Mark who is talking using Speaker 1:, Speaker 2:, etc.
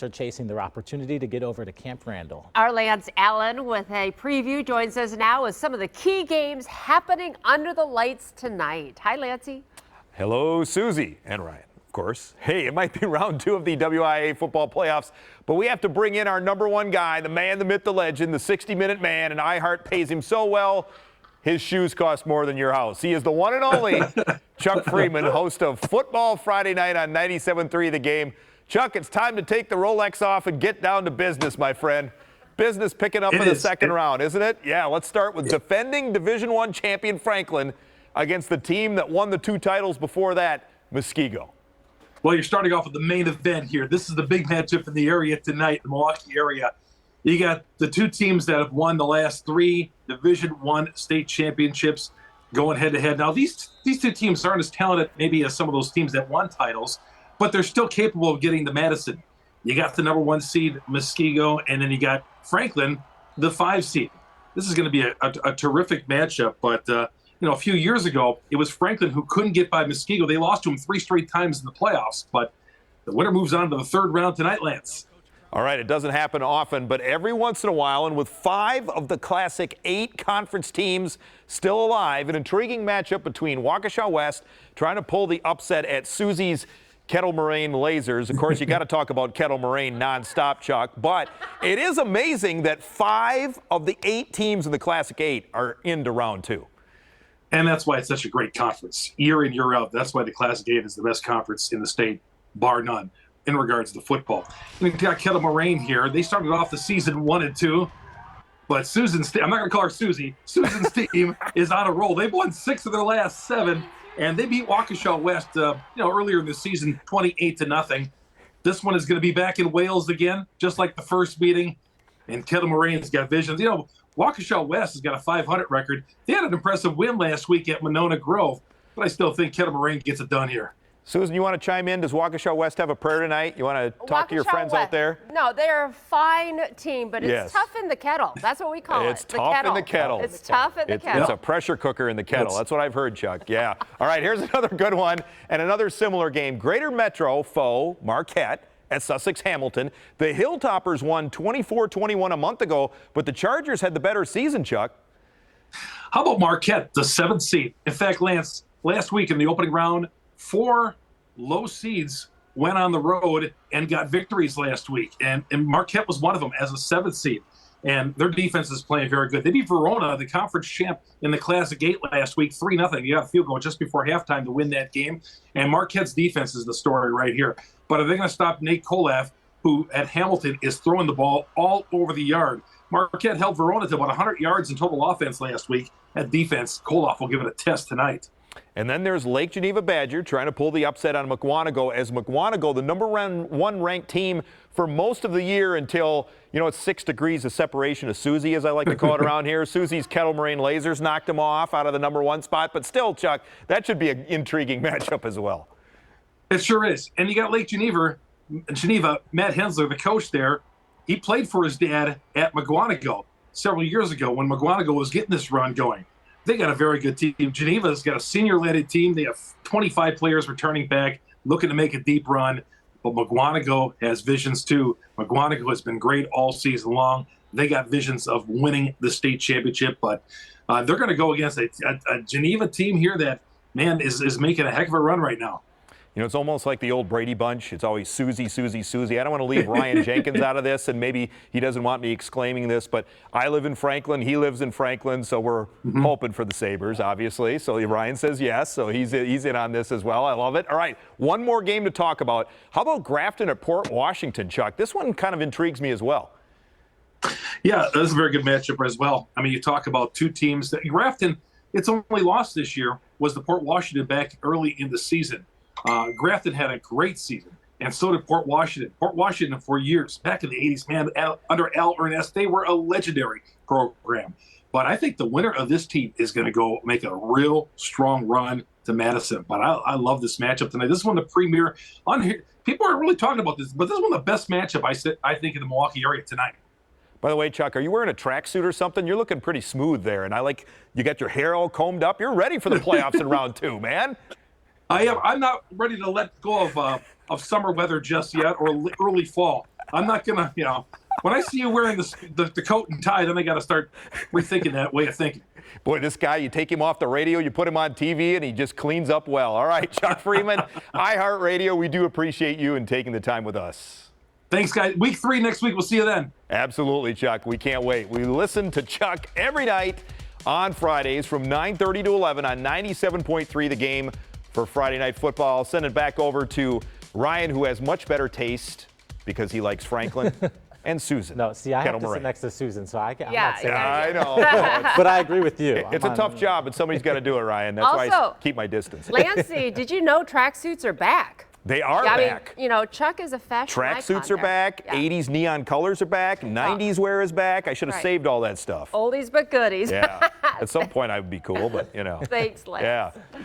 Speaker 1: Are chasing their opportunity to get over to Camp Randall.
Speaker 2: Our Lance Allan with a preview joins us now with some of the key games happening under the lights tonight. Hi, Lancey.
Speaker 3: Hello, Susie and Ryan, of course. Hey, it might be round 2 of the WIA football playoffs, but we have to bring in our number 1 guy, the man, the myth, the legend, the 60-minute man, and iHeart pays him so well, his shoes cost more than your house. He is the one and only Chuck Freeman, host of Football Friday Night on 97.3 The Game. Chuck, it's time to take the Rolex off and get down to business, my friend. Business picking up in the second round, isn't it? Yeah, let's start with defending Division I champion Franklin against the team that won the 2 titles before that, Muskego.
Speaker 4: Well, you're starting off with the main event here. This is the big matchup in the area tonight, the Milwaukee area. You got the 2 teams that have won the last 3 Division I state championships going head-to-head. Now, these 2 teams aren't as talented maybe as some of those teams that won titles, but they're still capable of getting to Madison. You got the number 1 seed, Muskego, and then you got Franklin, the 5 seed. This is going to be a terrific matchup, but a few years ago, it was Franklin who couldn't get by Muskego. They lost to him 3 straight times in the playoffs, but the winner moves on to the 3rd round tonight, Lance.
Speaker 3: All right, it doesn't happen often, but every once in a while, and with 5 of the Classic 8 conference teams still alive, an intriguing matchup between Waukesha West trying to pull the upset at Susie's Kettle Moraine Lasers. Of course, you got to talk about Kettle Moraine nonstop, Chuck. But it is amazing that 5 of the 8 teams in the Classic 8 are into round 2.
Speaker 4: And that's why it's such a great conference, year in, year out. That's why the Classic 8 is the best conference in the state, bar none, in regards to football. And you've got Kettle Moraine here. They started off the season 1-2. But Susan's team, I'm not going to call her Susie. Susan's team is on a roll. They've won 6 of their last 7. And they beat Waukesha West, earlier in the season, 28-0. This one is going to be back in Wales again, just like the first meeting. And Kettle Moraine's got visions. Waukesha West has got a 500 record. They had an impressive win last week at Monona Grove, but I still think Kettle Moraine gets it done here.
Speaker 3: Susan, you want to chime in? Does Waukesha West have a prayer tonight? You want to talk to your friends out there?
Speaker 2: No, they're a fine team, but it's tough in the kettle. That's what we call it.
Speaker 3: It's tough in the kettle.
Speaker 2: It's tough in the kettle.
Speaker 3: It's a pressure cooker in the kettle. That's what I've heard, Chuck. Yeah. All right, here's another good one and another similar game. Greater Metro foe Marquette at Sussex Hamilton. The Hilltoppers won 24-21 a month ago, but the Chargers had the better season, Chuck.
Speaker 4: How about Marquette, the 7th seed? In fact, Lance, last week in the opening round, 4 low seeds went on the road and got victories last week. And Marquette was one of them as a 7th seed. And their defense is playing very good. They beat Verona, the conference champ, in the Classic 8 last week, 3-0. You got a field goal just before halftime to win that game. And Marquette's defense is the story right here. But are they going to stop Nate Kolaf, who at Hamilton is throwing the ball all over the yard? Marquette held Verona to about 100 yards in total offense last week. At defense, Kolaf will give it a test tonight.
Speaker 3: And then there's Lake Geneva Badger trying to pull the upset on Mukwonago, as Mukwonago, the number 1 ranked team for most of the year until, it's 6 degrees of separation of Susie, as I like to call it around here. Susie's Kettle Moraine Lasers knocked them off out of the number 1 spot. But still, Chuck, that should be an intriguing matchup as well.
Speaker 4: It sure is. And you got Lake Geneva, Matt Hensler, the coach there. He played for his dad at Mukwonago several years ago when Mukwonago was getting this run going. They got a very good team. Geneva's got a senior-led team. They have 25 players returning back, looking to make a deep run. But Mukwonago has visions, too. Mukwonago has been great all season long. They got visions of winning the state championship. But they're going to go against a Geneva team here that, man, is making a heck of a run right now.
Speaker 3: It's almost like the old Brady Bunch. It's always Susie, Susie, Susie. I don't want to leave Ryan Jenkins out of this, and maybe he doesn't want me exclaiming this, but I live in Franklin. He lives in Franklin, so we're hoping for the Sabres, obviously. So Ryan says yes, so he's in on this as well. I love it. All right, one more game to talk about. How about Grafton at Port Washington, Chuck? This one kind of intrigues me as well.
Speaker 4: Yeah, that's a very good matchup as well. I mean, you talk about 2 teams. Grafton, its only loss this year was the Port Washington back early in the season. Grafton had a great season, and so did Port Washington. Port Washington, for years, back in the 80s, man, under Al Ernest, they were a legendary program. But I think the winner of this team is going to go make a real strong run to Madison. But I love this matchup tonight. This is one of the premier on here. People aren't really talking about this, but this is one of the best matchup I think in the Milwaukee area tonight.
Speaker 3: By the way, Chuck, are you wearing a tracksuit or something? You're looking pretty smooth there, and you got your hair all combed up. You're ready for the playoffs in round 2, man.
Speaker 4: I am. I'm not ready to let go of summer weather just yet, or early fall. I'm not gonna, when I see you wearing the coat and tie, then I got to start rethinking that way of thinking.
Speaker 3: Boy, this guy, you take him off the radio, you put him on TV, and he just cleans up well. All right, Chuck Freeman, iHeartRadio, we do appreciate you and taking the time with us.
Speaker 4: Thanks, guys. Week 3 next week. We'll see you then.
Speaker 3: Absolutely, Chuck. We can't wait. We listen to Chuck every night on Fridays from 9:30 to 11 on 97.3 The Game for Friday Night Football. I'll send it back over to Ryan, who has much better taste because he likes Franklin. And Susan.
Speaker 1: No, see, I have to
Speaker 3: Kettle-Moraine.
Speaker 1: sit next to Susan, so I'm
Speaker 2: Yeah,
Speaker 1: not saying
Speaker 3: I
Speaker 1: anything.
Speaker 3: know.
Speaker 1: But I agree with you.
Speaker 3: It's a tough job, but somebody's got to do it, Ryan. That's why I
Speaker 2: Also,
Speaker 3: keep my distance.
Speaker 2: Lancey, did you know tracksuits are back?
Speaker 3: They are
Speaker 2: I
Speaker 3: back.
Speaker 2: mean, Chuck is a fashion
Speaker 3: Tracksuits
Speaker 2: icon
Speaker 3: are back.
Speaker 2: there.
Speaker 3: 80s neon colors are back. 90s wear is back. I should have
Speaker 2: Right.
Speaker 3: saved all that stuff.
Speaker 2: Oldies but goodies.
Speaker 3: Yeah. At some point, I would be cool, but
Speaker 2: Thanks, Lance.
Speaker 3: Yeah.